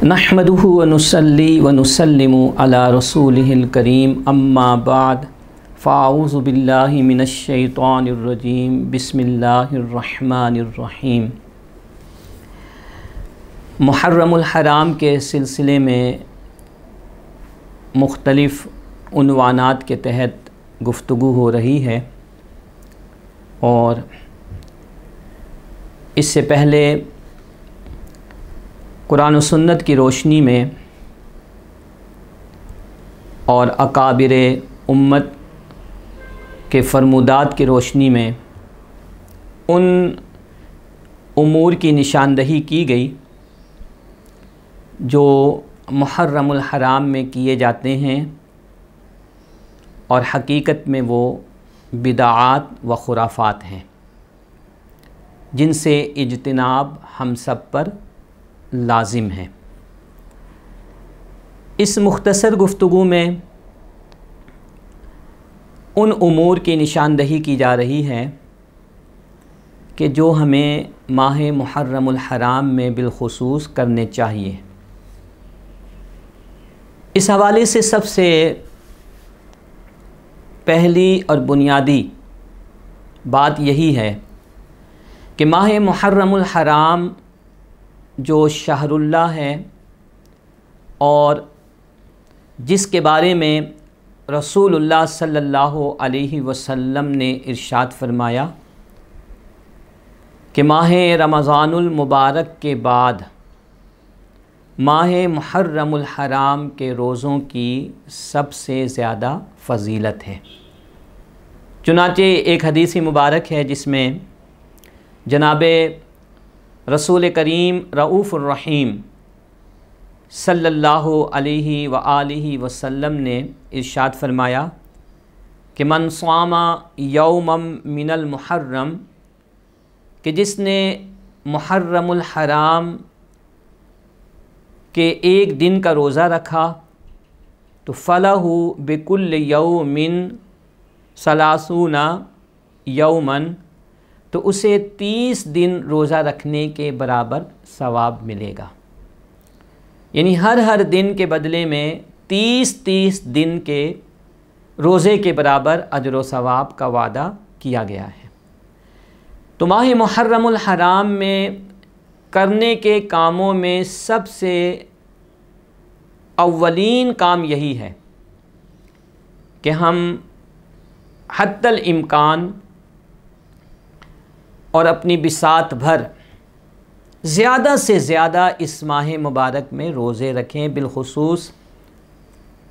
नहमदुहु व नुसल्ली व नुसल्लिमु अला रसूलिहिल करीम अम्मा बाद फ़ाऊज़ु बिल्लाहि मिनश शैतानिर रजीम बिस्मिल्लाहिर रहमानिर रहीम। मुहर्रमुल हराम के सिलसिले में मुख्तलिफ़ उन्वानात के तहत गुफ्तगू हो रही है और इससे पहले कुरान और सुन्नत की रोशनी में और अकाबिर उम्मत के फरमुदात की रोशनी में उन उमूर की निशानदही की गई जो मुहर्रमुल हराम में किए जाते हैं और हकीकत में वो बिदाआत व खुराफात हैं जिनसे इज्तिनाब हम सब पर लाजिम है। इस मुख्तसर गुफ्तगू में उन उमूर की निशानदही की जा रही है कि जो हमें माह मुहर्रमुल हराम में बिलखुसूस करने चाहिए। इस हवाले से सबसे पहली और बुनियादी बात यही है कि माह मुहर्रमुल हराम जो शहरुल्लाह है और जिसके बारे में रसूलुल्लाह सल्लल्लाहु अलैहि वसल्लम ने इरशाद फरमाया कि माह रमज़ानुल मुबारक के बाद माह मुहर्रमुल हराम के रोज़ों की सबसे ज़्यादा फ़जीलत है। चुनांचे एक हदीस मुबारक है जिसमें जनाबे रसूल करीम रऊफ़ुर रहीम सल्लल्लाहु अलैहि व आलिहि वसल्लम ने इरशाद फरमाया कि मन स्वामा यौमम मिनल मुहर्रम, कि जिसने मुहर्रमुल हराम के एक दिन का रोज़ा रखा तो फ़लहु बिकुल्ल यौमिन सलासूना यौमन, तो उसे 30 दिन रोज़ा रखने के बराबर सवाब मिलेगा। यानी हर दिन के बदले में 30 दिन के रोज़े के बराबर अजर व सवाब का वादा किया गया है। तो माह मुहर्रमुल हराम में करने के कामों में सबसे अव्वलीन काम यही है कि हम हद्दल इम्कान और अपनी बिसात भर ज़्यादा से ज़्यादा इस माह मुबारक में रोज़े रखें। बिलखुसूस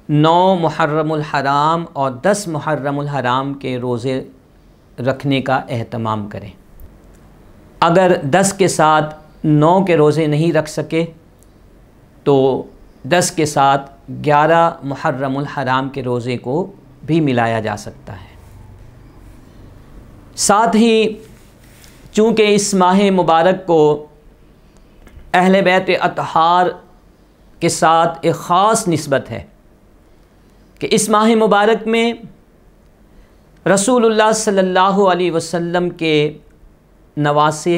9 मुहर्रमुल हराम और 10 मुहर्रमुल हराम के रोज़े रखने का एहतमाम करें। अगर 10 के साथ 9 के रोज़े नहीं रख सके तो 10 के साथ 11 मुहर्रमुल हराम के रोज़े को भी मिलाया जा सकता है। साथ ही चूँकि इस माह मुबारक को अहले बैत अतहार के साथ एक ख़ास निस्बत है कि इस माह मुबारक में रसूलुल्लाह सल्लल्लाहु अलैहि वसल्लम के नवासे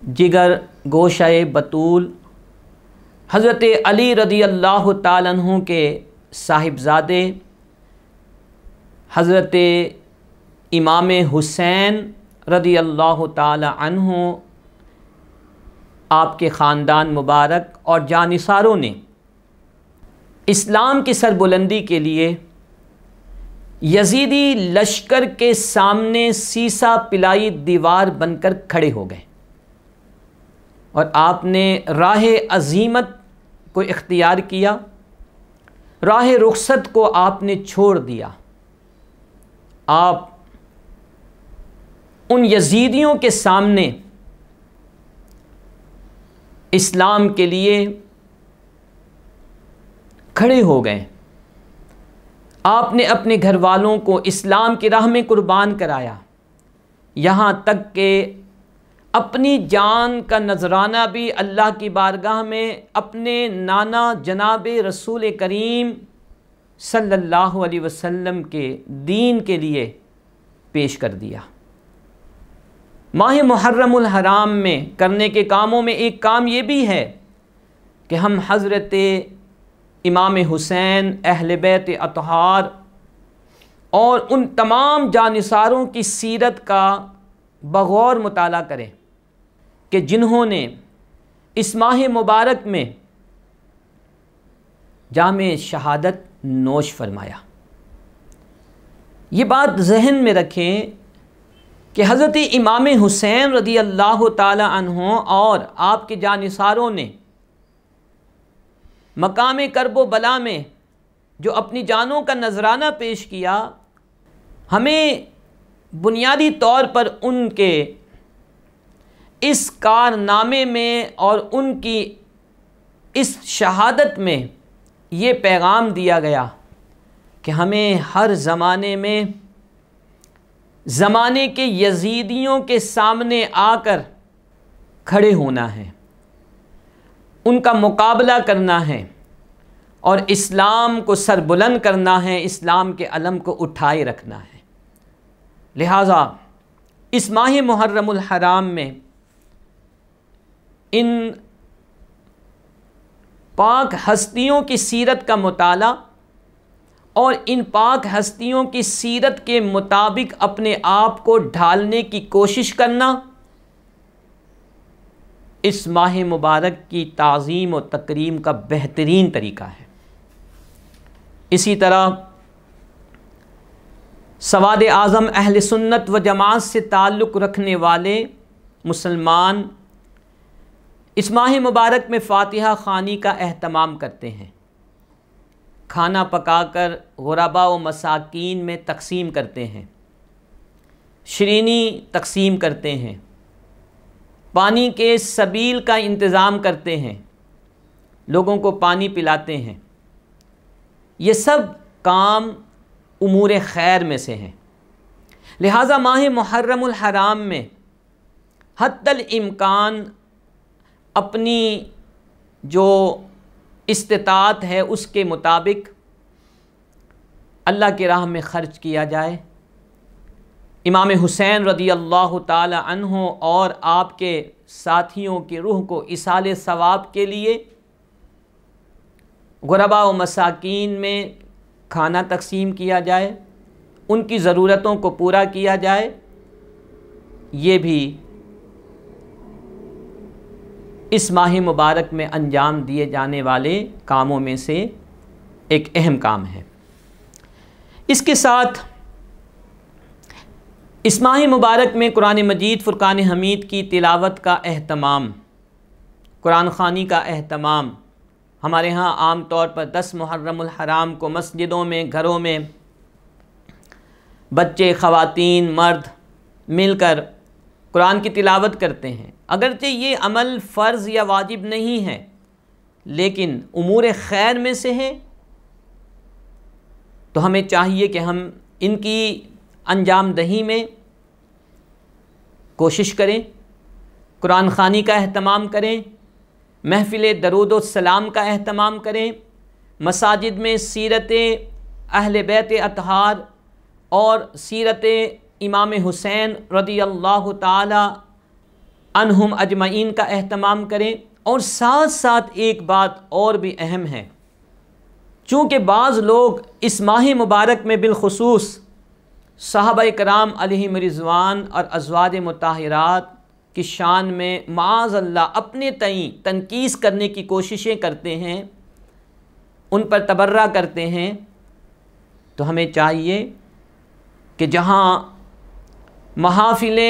जिगर गोशाए बतूल हज़रत अली रदी अल्लाह ताला अन्हु के साहिबज़ादे हज़रत इमाम हुसैन रदी अल्लाह ताला अन्हु आपके ख़ानदान मुबारक और जानिसारों ने इस्लाम की सरबुलंदी के लिए यजीदी लश्कर के सामने सीसा पिलाई दीवार बनकर खड़े हो गए और आपने राह अज़ीमत को इख्तियार किया, राह रुखसत को आपने छोड़ दिया। आप उन यजीदियों के सामने इस्लाम के लिए खड़े हो गए। आपने अपने घर वालों को इस्लाम की राह में कुर्बान कराया, यहाँ तक कि अपनी जान का नजराना भी अल्लाह की बारगाह में अपने नाना जनाबे रसूल करीम सल्लल्लाहु अलैहि वसल्लम के दीन के लिए पेश कर दिया। माह मुहर्रमुल हराम में करने के कामों में एक काम ये भी है कि हम हज़रत इमाम हुसैन अहले बैत अतहार और उन तमाम जानिसारों की सीरत का बग़ौर मुताला करें कि जिन्होंने इस माह मुबारक में जामे शहादत नोश फरमाया। ये बात जहन में रखें कि हज़रत इमाम हुसैन रज़ी अल्लाह ताला अन्हु और आपके जानिसारों ने मकाम करबो बला में जो अपनी जानों का नजराना पेश किया, हमें बुनियादी तौर पर उनके इस कारनामे में और उनकी इस शहादत में ये पैगाम दिया गया कि हमें हर ज़माने में ज़माने के यजीदियों के सामने आकर खड़े होना है, उनका मुकाबला करना है और इस्लाम को सरबुलंद करना है, इस्लाम के अलम को उठाए रखना है। लिहाजा इस माह मुहर्रमुल हराम में इन पाक हस्तियों की सीरत का मुताला और इन पाक हस्तियों की सीरत के मुताबिक अपने आप को ढालने की कोशिश करना इस माह मुबारक की ताज़ीम और तकरीम का बेहतरीन तरीका है। इसी तरह सवाद आज़म अहल सुन्नत व जमात से ताल्लुक़ रखने वाले मुसलमान इस माह मुबारक में फ़ातिहा ख़ानी का एहतमाम करते हैं, खाना पकाकर गुरबा व मसाकीन में तक़सीम करते हैं, शरीनी तक़सीम करते हैं, पानी के सबील का इंतज़ाम करते हैं, लोगों को पानी पिलाते हैं। ये सब काम उमूर खैर में से हैं। लिहाजा माह मुहर्रमुल हराम में हद्दल इम्कान अपनी जो इस्तिताअत है उसके मुताबिक अल्लाह की राह में ख़र्च किया जाए। इमाम हुसैन रज़ी अल्लाह ताला अन्हो और आपके साथियों की रूह को इसाले सवाब के लिए गुरबा व मसाकीन में खाना तक़सीम किया जाए, उनकी ज़रूरतों को पूरा किया जाए। ये भी इस माह मुबारक में अंजाम दिए जाने वाले कामों में से एक अहम काम है। इसके साथ इस माह मुबारक में कुरान मजीद फ़ुरक़ान हमीद की तिलावत का एहतमाम, कुरान ख़वानी का एहतमाम हमारे यहाँ आम तौर पर 10 मुहर्रमुल हराम को मस्जिदों में, घरों में बच्चे, ख़वातीन, मर्द मिलकर कुरान की तिलावत करते हैं। अगरचे ये अमल फ़र्ज़ या वाजिब नहीं है, लेकिन उमूर खैर में से है, तो हमें चाहिए कि हम इनकी अंजाम दही में कोशिश करें, कुरान ख़वानी का एहतमाम करें, महफ़िल दरूद व सलाम का एहतमाम करें, मसाजिद में सीरत अहले बैत अतहार और सीरत इमाम हुसैन रज़ी अल्लाह ताला अन्हुम अजमईन का एहतमाम करें। और साथ साथ एक बात और भी अहम है, चूँकि बाज़ लोग इस माह मुबारक में बिलखुसूस सहाबा कराम अलैहिम रिज़वान और अज़वाज मुताहिरात की शान में माज़अल्लाह अपने तईं तनकीस करने की कोशिशें करते हैं, उन पर तबर्रा करते हैं। तो हमें चाहिए कि जहाँ महाफ़िले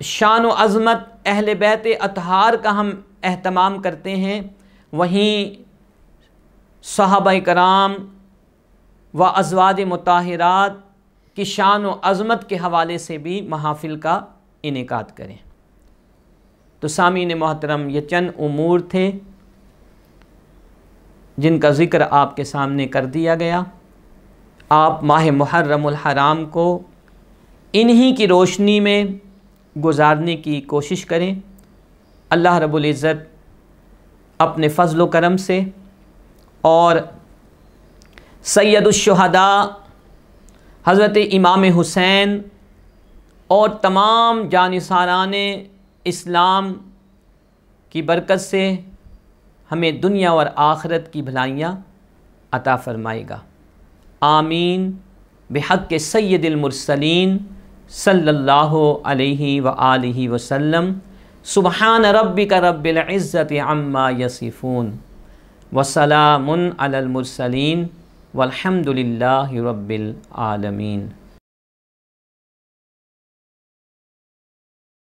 शान व अज़मत अहले बैत अतहार का हम एहतमाम करते हैं, वहीं सहाबा कराम व अज़वाज मुताहिरात की शान व अज़मत के हवाले से भी महाफ़िल का इनेकाद करें। तो सामीन मोहतरम, ये चंद उमूर थे जिनका ज़िक्र आपके सामने कर दिया गया। आप माह मुहर्रमुल हराम को इन्हीं की रोशनी में गुजारने की कोशिश करें। अल्लाह रब्बुल इज़्ज़त अपने फ़ज़्ल व करम से और सैयदुश्शुहदा हज़रत इमाम हुसैन और तमाम जानिसारान इस्लाम की बरकत से हमें दुनिया और आखिरत की भलाइयाँ अता फ़रमाएगा। आमीन बिहक़्क़ि सय्यिदिल मुरसलीन सल्लल्लाहु अलैहि व आलिहि वसल्लम। सुब्हान रब्बिका रब्बिल इज़्ज़ति अम्मा यसिफ़ून व सलामुन अलल मुरसलीन वल्हम्दुलिल्लाहि रब्बिल आलमीन।